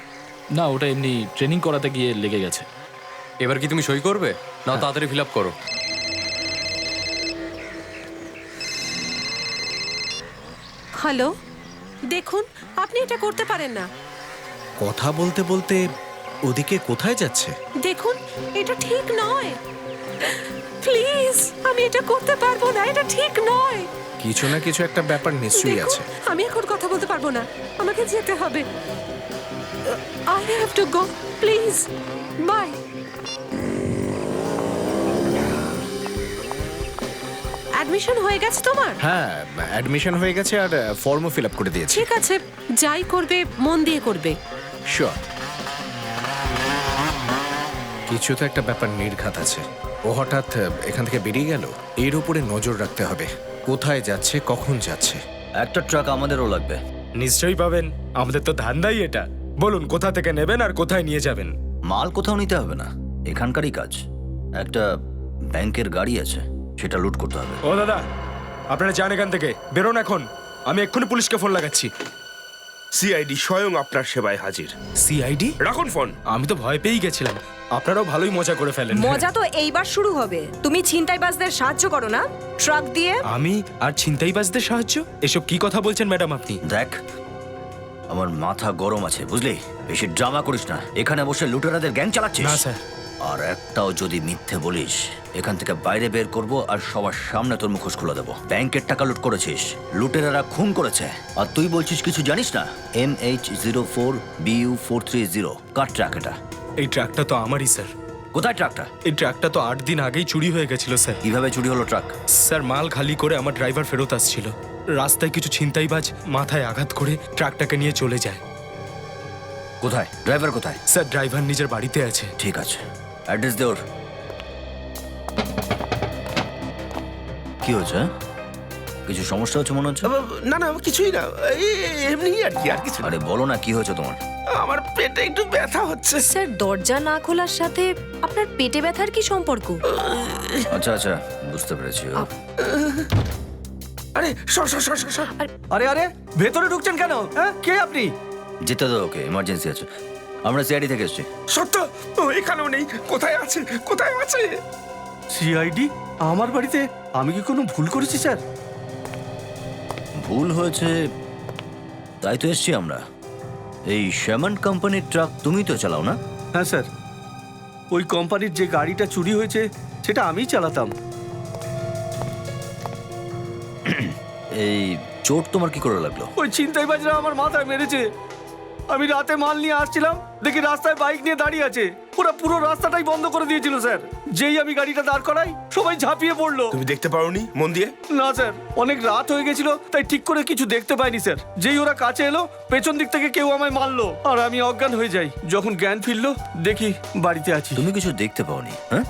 না, ওটা এমনি ট্রেনিং করাতে গিয়ে লেগে গেছে। এবার কি তুমি সই করবে না? তাড়াতাড়ি ফিল আপ করো। হ্যালো, দেখুন আপনি এটা করতে পারেন না। কথা বলতে বলতে ওদিকে কোথায় যাচ্ছে? দেখুন এটা ঠিক নয়, প্লিজ। আমি এটা করতে পারবো না, এটা ঠিক নয়। কিছু না কিছু একটা ব্যাপার নিশ্চয়ই আছে। দেখুন, আমি এখন কথা বলতে পারবো না, আমাকে যেতে হবে। I have to go, please. Bye. Admission হয়ে গেছে তোমার? হ্যাঁ, অ্যাডমিশন হয়ে গেছে আর ফর্মও ফিল আপ করে দিয়েছি। ঠিক আছে, যাই করবে মন দিয়ে করবে। শিওর। কিছু তো একটা ব্যাপার নির্ঘাত আছে। ও হঠাৎ এখান থেকে বেরিয়ে গেল, এর উপরে নজর রাখতে হবে। কোথায় যাচ্ছে, কখন যাচ্ছে। একটা ট্রাক আমাদেরও লাগবে। নিশ্চয়ই পাবেন, আমাদের তো ধান্দাই এটা। বলুন কোথা থেকে নেবেন আর কোথায় নিয়ে যাবেন। মাল কোথাও নিতে হবে না, এখানকারই কাজ। একটা ব্যাংকের গাড়ি আছে, সেটা লুট করতে হবে। ও দাদা, আপনারা যান এখান থেকে, বেরোন এখন। আমি এক্ষুনি পুলিশকে ফোন লাগাচ্ছি। সিআইডি স্বয়ং আপনার সেবায় হাজির। সিআইডি? রাখুন ফোন। আমি তো ভয় পেয়েই গেছিলাম। আপনারাও ভালোই মজা করে ফেলেন। মজা তো এইবার শুরু হবে। তুমি ছিনতাইবাজদের সাহায্য করো না ট্রাক দিয়ে? আমি আর ছিনতাইবাজদের সাহায্য? এসব কি কথা বলছেন ম্যাডাম আপনি? দেখ, আমার মাথা গরম আছে বুঝলি, বেশি ড্রামা করিস না। এখানে বসে লুটেরাদের গ্যাং চালাচ্ছিস? না স্যার। আর একটাও যদি মিথ্যে বলিস, এখান থেকে বাইরে বের করব আর সবার সামনে তোর মুখোশ খুলে দেবো। ব্যাংকের টাকা লুট করেছিস, লুটেরারা খুন করেছে, আর তুই বলছিস কিছু জানিস না। MH04BU430 কার ট্রাক এটা? এই ট্রাকটা তো আমারই স্যার। কোথায় ট্রাকটা? এই ট্রাকটা তো 8 দিন আগেই চুরি হয়ে গেছিল স্যার। কিভাবে চুরি হলো ট্রাক? স্যার, মাল খালি করে আমার ড্রাইভার ফেরত আসছিল। রাস্তায় কিছু ছিনতাইবাজ মাথায় আঘাত করে ট্রাকটাকে নিয়ে চলে যায়। কোথায় ড্রাইভার? কোথায়? স্যার, ড্রাইভার নিজের বাড়িতে আছে। ঠিক আছে, অ্যাড্রেস দে ওর। কি হচ্ছে? কিছু সমস্যা হচ্ছে মনে হচ্ছে? না না, কিছুই না, এমনি আর কি, আর কিছু। আরে বলো না কি হয়েছে তোমার? আমার পেটে একটু ব্যথা হচ্ছে। স্যার দরজা না খোলার সাথে আপনার পেটে ব্যথার কি সম্পর্ক? আচ্ছা আচ্ছা, বুঝতে পেরেছি। আরে সর সর সর সর সর। আরে আরে ভেতরে ঢুকছেন কেন? হ্যাঁ, কে আপনি? যেতে দাও ওকে, এমার্জেন্সি আছে। আমরা সিআইডি থেকে এসেছি। সত্য ও এখানেও নেই। কোথায় আছে কোথায় আছে? সিআইডি আমার বাড়িতে? আমি কি কোনো ভুল করেছি স্যার? ভুল হয়েছে তাই তো এসছি আমরা। এই শ্যামন কোম্পানির ট্রাক তুমি তো চালাও না? হ্যাঁ স্যার, ওই কোম্পানির যে গাড়িটা চুরি হয়েছে সেটা আমিই চালাতাম। এই চোট তোমার কি করে লাগলো? ওই ছিনতাইবাজরা আমার মাথায় মেরেছে। আমি রাতে মাল নিয়ে আসছিলাম, দেখি রাস্তায় বাইক নিয়ে দাঁড়িয়ে আছে। ওরা পুরো রাস্তাটাই বন্ধ করে দিয়েছিল স্যার। যেই আমি গাড়িটা দাঁড় করাই সবাই ঝাঁপিয়ে পড়লো। তুমি দেখতে পারোনি মন দিয়ে? না স্যার, অনেক রাত হয়ে গেছিল তাই ঠিক করে কিছু দেখতে পাইনি স্যার। যেই ওরা কাছে এলো পেছন দিক থেকে কেউ আমায় মারলো আর আমি অজ্ঞান হয়ে যাই। যখন জ্ঞান ফিরলো দেখি বাড়িতে আছি। তুমি কিছু দেখতে পাওনি? হ্যাঁ,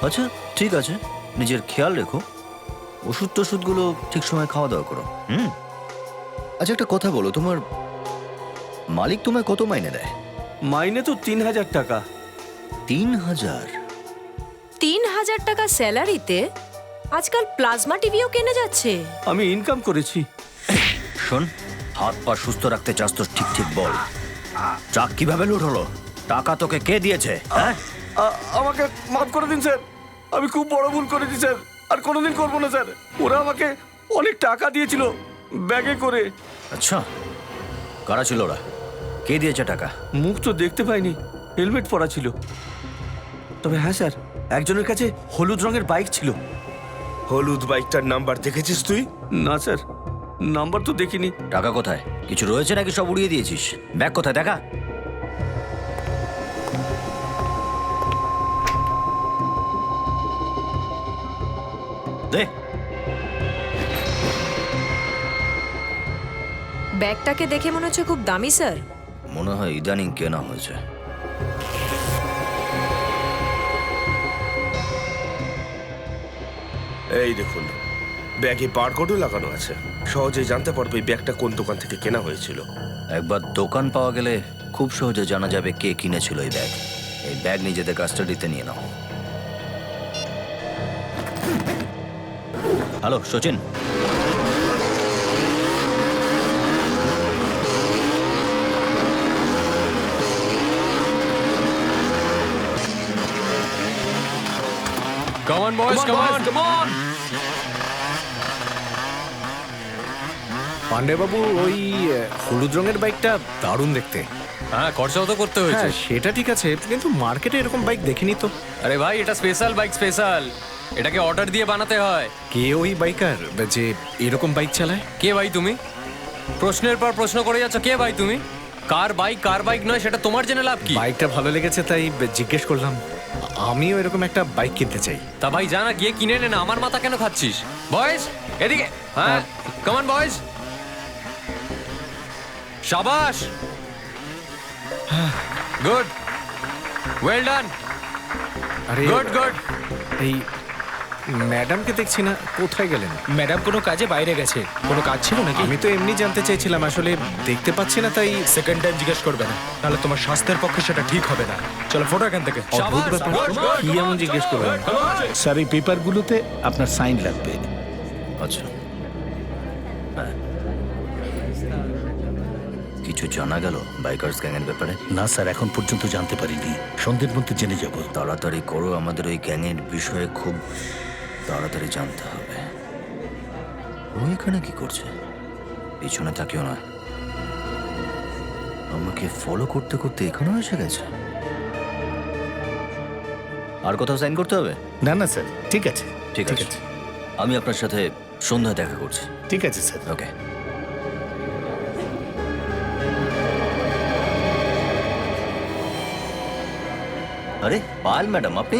আচ্ছা ঠিক আছে, নিজের খেয়াল রেখো। ওষুধ টষুধগুলো ঠিক সময় খাওয়া দাওয়া করো। আচ্ছা একটা কথা বলো, তোমার মালিক তোমায় কত মাইনে দেয়? মাইনে তো ৩,০০০ টাকা। ৩,০০০? ৩,০০০ টাকা স্যালারিতে আজকাল প্লাজমা টিভিও কেনা যাচ্ছে। আমি ইনকাম করেছি। শোন, হাত পা সুস্থ রাখতে চাস তো ঠিক ঠিক বল। ট্রাক কিভাবে লুট হলো? টাকা তোকে কে দিয়েছে? হ্যাঁ, আমাকে মাফ করে দিন স্যার, আমি খুব বড় ভুল করেছি স্যার, আর কোনোদিন করবো না স্যার। ওরা আমাকে অনেক টাকা দিয়েছিল ব্যাগে করে। আচ্ছা, কারা ছিল ওরা? কে দিয়েছে টাকা? মুখ তো দেখতে পাইনি, হেলমেট পরা ছিল। তবে হ্যাঁ স্যার, একজনের কাছে হলুদ রঙের বাইক ছিল। হলুদ বাইকটার নাম্বার দেখেছিস তুই? না স্যার, নাম্বার তো দেখিনি। টাকা কোথায়? কিছু রয়েছে নাকি সব উড়িয়ে দিয়েছিস? ব্যাগ কোথায় দেখা? দে। ব্যাগটাকে দেখে মনে হচ্ছে খুব দামি স্যার। মনে হয় ইদানিং কেনা হয়েছে। এই দেখুন, ব্যাগে বারকোডও লাগানো আছে। সহজেই জানতে পারবে এই ব্যাগটা কোন দোকান থেকে কেনা হয়েছিল। একবার দোকান পাওয়া গেলে খুব সহজে জানা যাবে কে কিনেছিল এই ব্যাগ। এই ব্যাগ নিজেদের কাস্টাডিতে নিয়ে নাও। Hello Sachin, Come on, boys, come on, come on! পান্ডেবাবু, ওই হলুদ রঙের বাইকটা দারুণ দেখতে। হ্যাঁ, খরচাও তো করতে হয়েছে। হ্যাঁ, সেটা ঠিক আছে, কিন্তু মার্কেটে এরকম বাইক দেখিনি তো। আরে ভাই, এটা স্পেশাল বাইক, স্পেশাল। এটাকে অর্ডার দিয়ে বানাতে হয়। কে ওই বাইকার যে এরকম বাইক চালায়? কে ভাই তুমি? প্রশ্নের পর প্রশ্ন করে যাচ্ছ। কে ভাই তুমি? কার বাইক নয় সেটা তোমার জেনে লাভ কি? বাইকটা ভালো লেগেছে তাই জিজ্ঞেস করলাম। আমিও এরকম একটা বাইক কিনতে চাই। তা ভাই জানা গিয়ে কিনে নে না, আমার মাথা কেন খাচ্ছিস? বয়েজ এদিকে। হ্যাঁ, কাম অন বয়েজ। শাবাশ, গুড, ওয়েল ডান, আরে গুড গুড। এই ম্যাডামকে দেখছি না, কোথায় গেলেন? ম্যাডাম কোনো কাজে বাইরে গেছে। কোনো কাজ ছিল নাকি? আমি তো এমনি জানতে চাইছিলাম, আসলে দেখতে পাচ্ছি না তাই। সেকেন্ড টাইম জিজ্ঞেস করবে না, তাহলে তোমার স্বাস্থ্যের পক্ষে সেটা ঠিক হবে না। চলো ফটো এখান থেকে। অদ্ভুত ব্যাপার, কি এমন জিজ্ঞেস করবেন? স্যার এই পেপারগুলোতে আপনার সাইন লাগবে। আচ্ছা, কিছু জানা গেল বাইকার্স গ্যাংয়ের ব্যাপারে? না স্যার, এখন পর্যন্ত জানতে পারিনি, সন্ধ্যের মধ্যে জেনে যাব। তাড়াতাড়ি করো, আমাদের ওই গ্যাংয়ের বিষয়ে খুব তাড়াতাড়ি জানতে হবে। ও এখানে কি করছে? পিছনে থাকিও না, আমাকে ফলো করতে করতে এখানেও এসে গেছে। আর কোথাও সাইন করতে হবে? না না স্যার, ঠিক আছে ঠিক আছে, আমি আপনার সাথে সন্ধ্যায় দেখা করছি। ঠিক আছে স্যার। ওকে। আরে পায়েল ম্যাডাম, আপনি?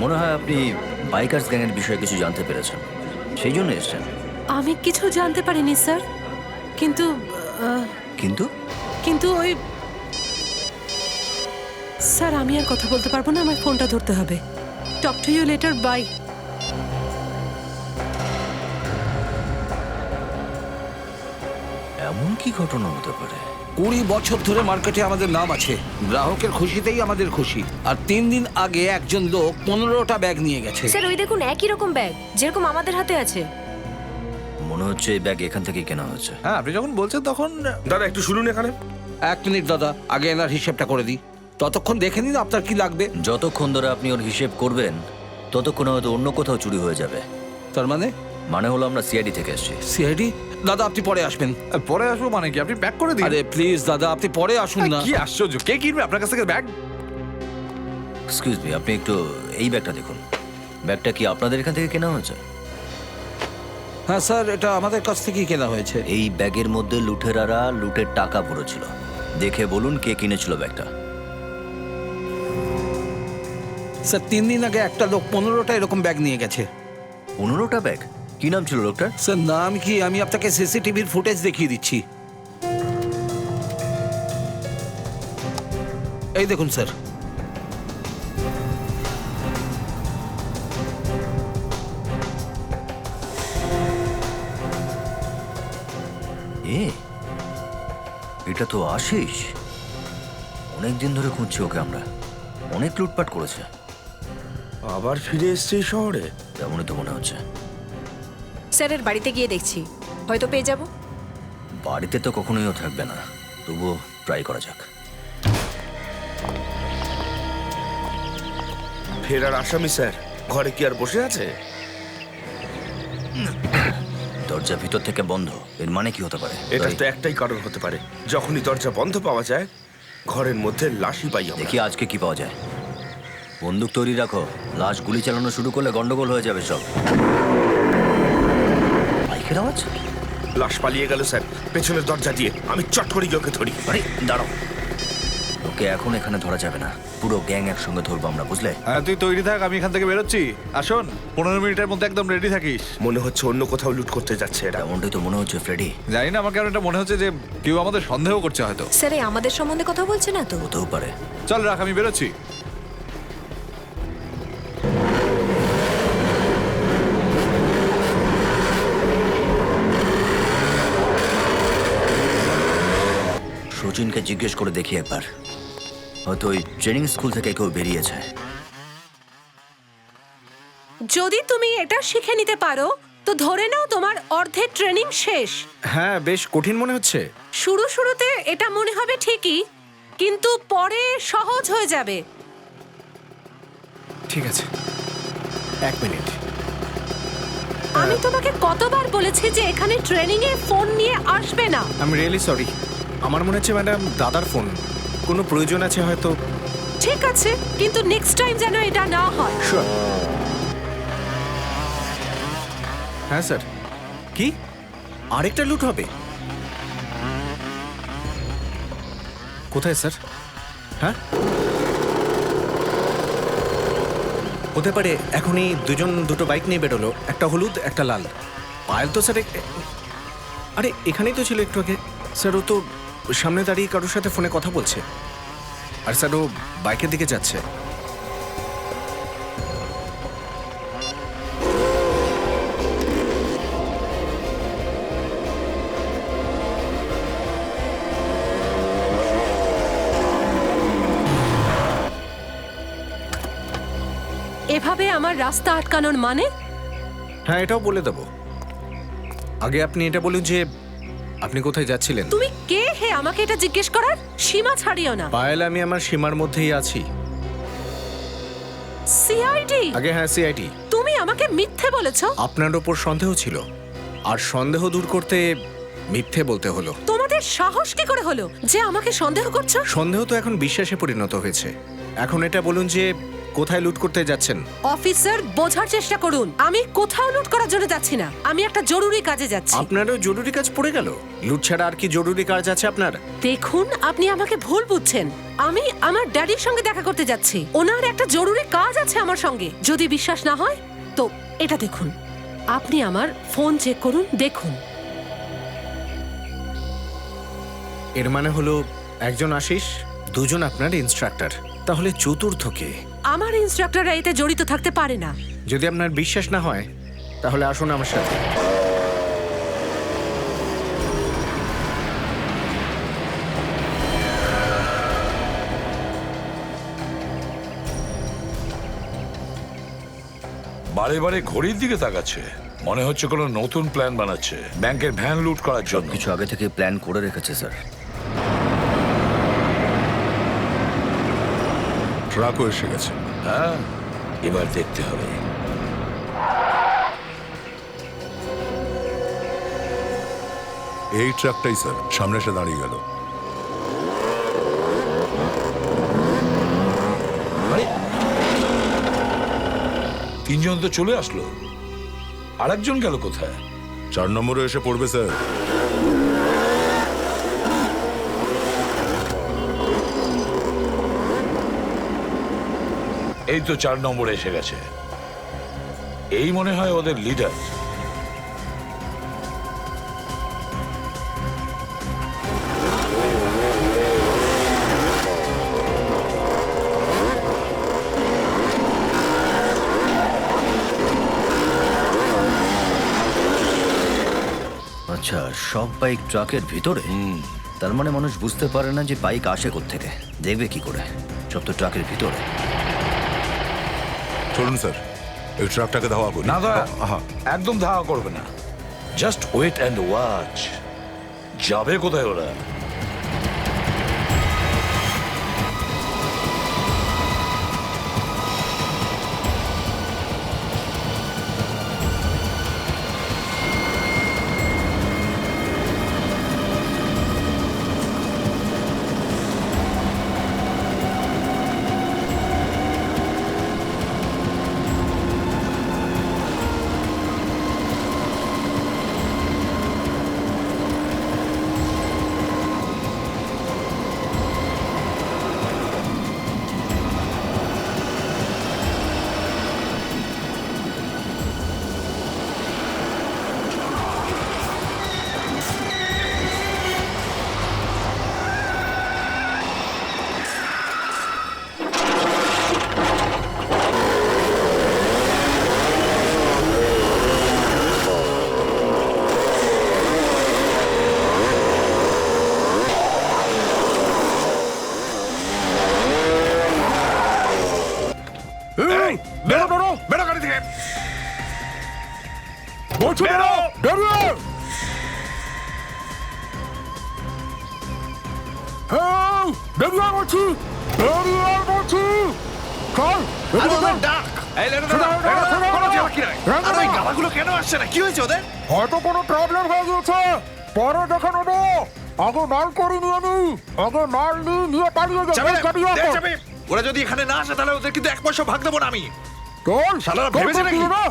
মনে হয় আপনি বাইকার্স গ্যাংয়ের বিষয়ে কিছু জানতে পেরেছেন, সেই জন্য এসেছেন। আমি কিছু জানতে পারিনি স্যার, কিন্তু কিন্তু কিন্তু ওই স্যার, আমি আর কথা বলতে পারবো না, আমার ফোনটা ধরতে হবে। Talk to you later, bye. এমন কি ঘটনা হতে পারে? 20 বছর ধরে মার্কেটে আমাদের নাম আছে, গ্রাহকের খুশিতেই আমাদের খুশি। আর 3 দিন আগে একজন লোক 15টা ব্যাগ নিয়ে গেছে। স্যার ওই দেখুন একই রকম ব্যাগ যেরকম আমাদের হাতে আছে। মনে হচ্ছে এই ব্যাগ এখান থেকে কেনা হয়েছে। হ্যাঁ, আপনি যখন বলছেন তখন দাদা একটু শুনুন এখানে। 1 মিনিট দাদা, আগে এনার হিসেবটা করে দিই, ততক্ষণ দেখে নিন আপনার কি লাগবে। যতক্ষণ ধরে আপনি ওর হিসেব করবেন ততক্ষণ হয়তো অন্য কোথাও চুরি হয়ে যাবে। তার মানে হলো আমরা সিআইডি থেকে এসেছি। সিআইডি? দাদা আপনি পরে আসবেন। পরে আসবো মানে কি? আপনি প্যাক করে দিন। আরে প্লিজ দাদা, আপনি পরে আসুন না। কি আশ্চর্য, কে কিনবে আপনার কাছ থেকে ব্যাগ? এক্সকিউজ মি, আপনি একটু এই ব্যাগটা দেখুন। ব্যাগটা কি আপনাদের এখান থেকে কেনা হয়েছে? হ্যাঁ স্যার, এটা আমাদের কাছ থেকেই কেনা হয়েছে। এই ব্যাগের মধ্যে লুটেরারা লুটের টাকা ভরেছিল। দেখে বলুন কে কিনেছিল ব্যাগটা। স্যার 3 দিন আগে একটা লোক 15টা এরকম ব্যাগ নিয়ে গেছে। 15টা ব্যাগ? কি নাম ছিল লোকটার? স্যার নাম কি, আমি আপনাকে সিসিটিভির ফুটেজ দেখিয়ে দিচ্ছি। এই দেখুন স্যার। এটা তো আশিস। অনেকদিন ধরে খুঁজছি ওকে আমরা। অনেক লুটপাট করেছে। আবার ফিরে এসছে এই শহরে? তেমনই তো মনে হচ্ছে। স্যারের বাড়িতে গিয়ে দেখছি, হয়তো পেয়ে যাব। বাড়িতে তো কখনোই ও থাকবে না, তবুও ট্রাই করা যাক। ফেরার আসামি স্যার ঘরে কি আর বসে আছে? দরজা ভিতর থেকে বন্ধ, এর মানে কি হতে পারে? এটা তো একটাই কারণ হতে পারে, যখনই দরজা বন্ধ পাওয়া যায় ঘরের মধ্যে লাশই পাই আমরা। দেখি আজকে কি পাওয়া যায়। বন্দুক তৈরি রাখো, লাশ গুলি চালানো শুরু করলে গন্ডগোল হয়ে যাবে সব। বাইকের আওয়াজ? লাশ পালিয়ে গেল স্যার পেছনের দরজা দিয়ে। আমি চট করে গিয়ে ওকে ধরি। আরে দাঁড়াও, ওকে এখন এখানে ধরা যাবে না। পুরো গ্যাং একসঙ্গে ধরবো আমরা, বুঝলে? হ্যাঁ, তুই তৈরি থাক, আমি এখান থেকে বেরোচ্ছি। আসুন, 15 মিনিটের মধ্যে একদম রেডি থাকিস। মনে হচ্ছে অন্য কোথাও লুট করতে যাচ্ছে এরা। এমনটাই তো মনে হচ্ছে ফ্রেডি। জানি না, আমার কেন এটা মনে হচ্ছে যে কেউ আমাদের সন্দেহ করছে হয়তো। স্যার এই আমাদের সম্বন্ধে কথা বলছে না তো? হতেও পারে। চল রাখ, আমি বেরোচ্ছি। সচিনকে জিজ্ঞেস করে দেখি একবার, হয়তো ওই ট্রেনিং স্কুল থেকে কেউ বেরিয়েছে। যদি তুমি এটা শিখে নিতে পারো তো ধরে নাও তোমার অর্ধেক ট্রেনিং শেষ। হ্যাঁ, বেশ কঠিন মনে হচ্ছে। শুরুতে এটা মনে হবে ঠিকই, কিন্তু পরে সহজ হয়ে যাবে। ঠিক আছে, 1 মিনিট। আমি তোমাকে কতবার বলেছি যে এখানে ট্রেনিং এ ফোন নিয়ে আসবে না। আমি রিয়েলি সরি। আমার মনে হচ্ছে ম্যাডাম দাদার ফোন, কোনো প্রয়োজন আছে হয়তো। ঠিক আছে, কিন্তু নেক্সট টাইম যেন এটা না হয়। শিওর। হ্যাঁ স্যার। কি আরেকটা লুট হবে? কোথায় স্যার? হ্যাঁ, হতে পারে। এখনই দুজন দুটো বাইক নিয়ে বেরোলো, একটা হলুদ একটা লাল। পায়েল তো স্যার আরে এখানেই তো ছিল একটু আগে। স্যার ও তো সামনে দাঁড়িয়ে কারোর সাথে ফোনে কথা বলছে, আর স্যার ও বাইকের দিকে যাচ্ছে। এভাবে আমার রাস্তা আটকানোর মানে? হ্যাঁ, এটাও বলে দেবো। আগে আপনি এটা বলুন যে আপনি কোথায় যাচ্ছিলেন? তুমি কে হে আমাকে এটা জিজ্ঞেস করার? সীমা ছাড়িও না। পায়েল, আমি আমার সীমার মধ্যেই আছি। সিআইডি? আগে হ্যাঁ, সিআইডি। তুমি আমাকে মিথ্যে বলেছো? আপনার ওপর সন্দেহ ছিল, আর সন্দেহ দূর করতে মিথ্যে বলতে হলো। তোমাদের সাহস কি করে হলো যে আমাকে সন্দেহ করছো? সন্দেহ তো এখন বিশ্বাসে পরিণত হয়েছে। এখন এটা বলুন যে কোথায় লুট করতে যাচ্ছেন? অফিসার, বোঝার চেষ্টা করুন। আমি কোথাও লুট করার জন্য যাচ্ছি না, আমি একটা জরুরি কাজে যাচ্ছি। আপনারও জরুরি কাজ পড়ে গেল? লুট ছাড়া আর কি জরুরি কাজ আছে আপনার? দেখুন, আপনি আমাকে ভুল বুঝছেন। আমি আমার ড্যাডির সঙ্গে দেখা করতে যাচ্ছি। ওনার একটা জরুরি কাজ আছে আমার সঙ্গে। যদি বিশ্বাস না হয় তো এটা দেখুন। আপনি আমার ফোন চেক করুন, দেখুন। এর মানে হলো একজন আশিস, দুজন আপনার ইনস্ট্রাক্টর। তাহলে চতুর্থ কে? আমার ইনস্ট্রাক্টররা এতে জড়িত থাকতে পারে না। যদি আপনার বিশ্বাস না হয় তাহলে আসুন আমার সাথে। বারে বারে ঘড়ির দিকে তাকাচ্ছে, মনে হচ্ছে কোনো নতুন প্ল্যান বানাচ্ছে ব্যাংকের ভ্যান লুট করার জন্য। কিছু আগে থেকে প্ল্যান করে রেখেছে স্যার। ট্রাকও এসে গেছে। হ্যাঁ, এবার দেখতে হবে। এই ট্রাকটাই স্যার সামনে এসে দাঁড়িয়ে গেল। তিনজন তো চলে আসলো, আরেকজন গেল কোথায়? 4 নম্বরে এসে পড়বে স্যার। এই তো 4 নম্বরে এসে গেছে। এই মনে হয় ওদের লিডার। আচ্ছা, সব বাইক ট্রাকের ভিতরে? তার মানে মানুষ বুঝতে পারে না যে বাইক আসে কোত্থেকে, দেখবে কি করে? সব তো ট্রাকের ভিতরে। চলুন স্যার, এই ট্রাকটাকে ধাওয়া করি। না দা, একদম ধাওয়া করবে না, জাস্ট ওয়েট অ্যান্ড ওয়াচ। যাবে কোথায় ওরা? বেরো গাড়ি থেকে। বলছো বেরো, বেরো। বেরিয়ে বলছি, বেরিয়ে বলছি। চল, ডাক। এই লেনো কোনো চালাকি নাই। আর ওই গালাগুলো কেন আসছে না? কি হয়েছে ওদের? হয়তো কোনো প্রবলেম হয়ে গিয়েছে, পরে দেখে নেবো। আগে মাল করে নিয়ে নি, আগে মাল নিয়ে পালিয়ে যাবে। ওরা যদি এখানে না আসে তাহলে ওদের কিন্তু 1 পয়সা ভাগ দেবো না আমি। চল, শালারা ভেবেছে নাকি? না,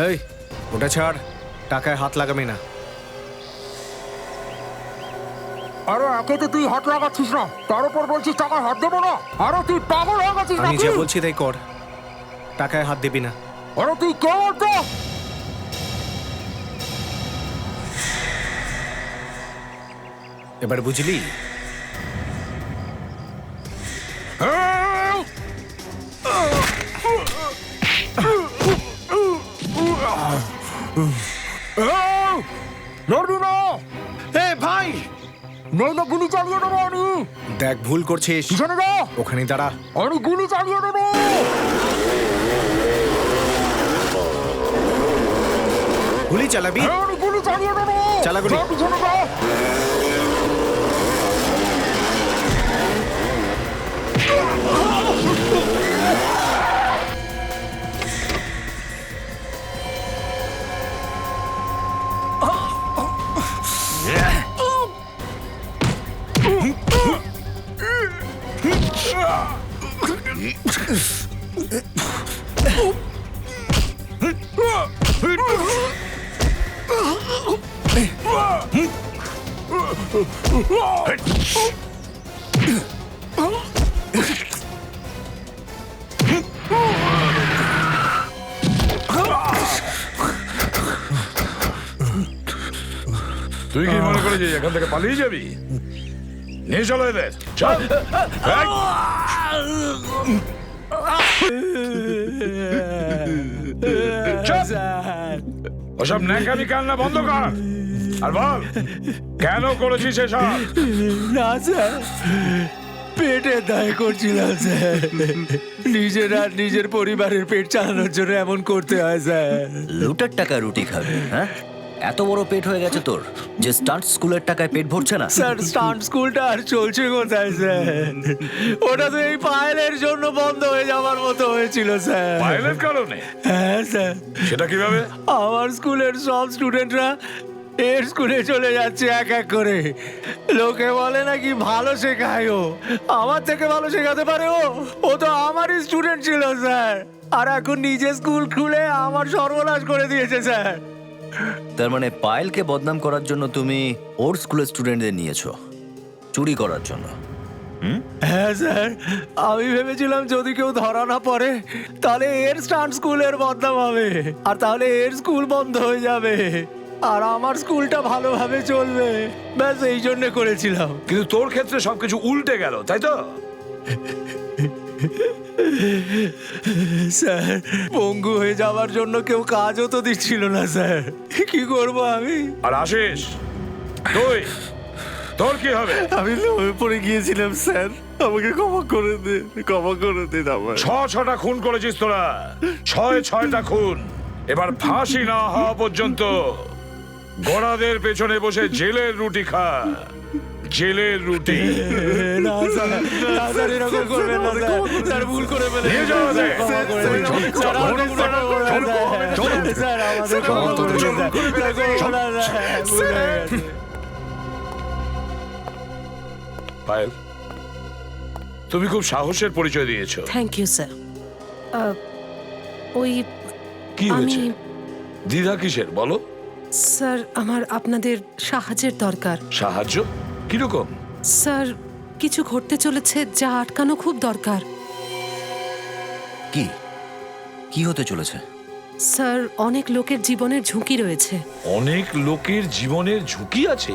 এই, ওটা ছাড়, টাকায় হাত লাগাবি না। আরে একে তো তুই হাত লাগাচ্ছিস না, তার উপর বলছিস টাকায় হাত দেবো না। আরে তুই পাগল হয়ে গেছিস আমি নাকি? যা বলছি তাই কর, টাকায় হাত দিবি না। আরে তুই কে বলতো? এবার বুঝলি? লড়বি না? ভাই, নইলে গুলি চালিয়ে দেবো আমি। দেখ, ভুল করছিস। পিছনে যা, ওখানে দাঁড়া। আমি গুলি চালিয়ে দেবো। গুলি চালাবি? আমি গুলি চালিয়ে দেবো। চালা গুলি। যা, পিছনে যা। তুই কি মনে করে যে এখান থেকে পালিয়ে যাবি? নিয়ে চলো এদের, চল। ওসব ন্যাকামি কান্না বন্ধ কর। আর বল কেন করেছিস এসব? না স্যার, পেটে দায় করছিলাম স্যার। নিজের আর নিজের পরিবারের পেট চালানোর জন্য এমন করতে হয় স্যার। লুটের টাকায় রুটি খাবে? হ্যাঁ, এত বড় পেট হয়ে গেছে তোর যে স্টান্ট স্কুলের টাকায় পেট ভরছে না? স্যার, স্টান্ট স্কুলটা আর চলছে কোথায় স্যার? ওটা তো এই পায়েলের জন্য বন্ধ হয়ে যাওয়ার মতো হয়েছিল স্যার। পায়েলের কারণে? হ্যাঁ স্যার। সেটা কিভাবে? আমার স্কুলের সব স্টুডেন্টরা এর স্কুলে চলে যাচ্ছে এক এক করে। লোকে বলে নাকি ভালো শেখায় ও, আমার থেকে ভালো শেখাতে পারে ও। ও তো আমারই স্টুডেন্ট ছিল স্যার, আর এখন নিজে স্কুল খুলে আমার সর্বনাশ করে দিয়েছে স্যার। তার মানে পায়েলকে বদনাম করার জন্য তুমি ওর স্কুলের স্টুডেন্টদের নিয়েছো চুরি করার জন্য? হ্যাঁ স্যার, আমি ভেবেছিলাম যদি কেউ ধরা না পড়ে তাহলে এর স্টান্ট স্কুলের বদনাম হবে, আর তাহলে এর স্কুল বন্ধ হয়ে যাবে, আর আমার স্কুলটা ভালোভাবে চলবে। ব্যাস এই জন্য করেছিলাম। কিন্তু তোর ক্ষেত্রে সবকিছু উল্টে গেল, তাই তো? স্যার, পঙ্গু হয়ে যাওয়ার জন্য কেউ কাজও তো দিচ্ছিল না স্যার, কি করব আমি? আর আশিস, তুই তোর কি হবে? আমি লোভে পড়ে গিয়েছিলাম স্যার, আমাকে ক্ষমা করে দিন, ক্ষমা করে দিন আমার। 6টা খুন করেছিস তোরা, 6টা খুন। এবার ফাঁসি না হওয়া পর্যন্ত গোড়াদের পেছনে বসে জেলের রুটি খা, জেলের রুটি। না স্যার, না স্যার, এরকম করবেন না স্যার, স্যার ভুল করে ফেলেছি। নিয়ে যাও ওদের। স্যার, স্যার, আমাকে ক্ষমা করে দিন, স্যার, আমাদের ক্ষমা করে দিন, স্যার, করবো না, স্যার, ভুল হয়ে গেছে। পায়েল, তুমি খুব সাহসের পরিচয় দিয়েছো। Thank you sir. ওই কি হয়েছে? আমি দ্বিধা কিসের বলো? স্যার, আমার আপনাদের সাহায্যের দরকার। সাহায্য? কিরকম? স্যার, কিছু ঘটতে চলেছে যা আটকানো খুব দরকার। কি কি হতে চলেছে? স্যার, অনেক লোকের জীবনের ঝুঁকি রয়েছে। অনেক লোকের জীবনের ঝুঁকি আছে?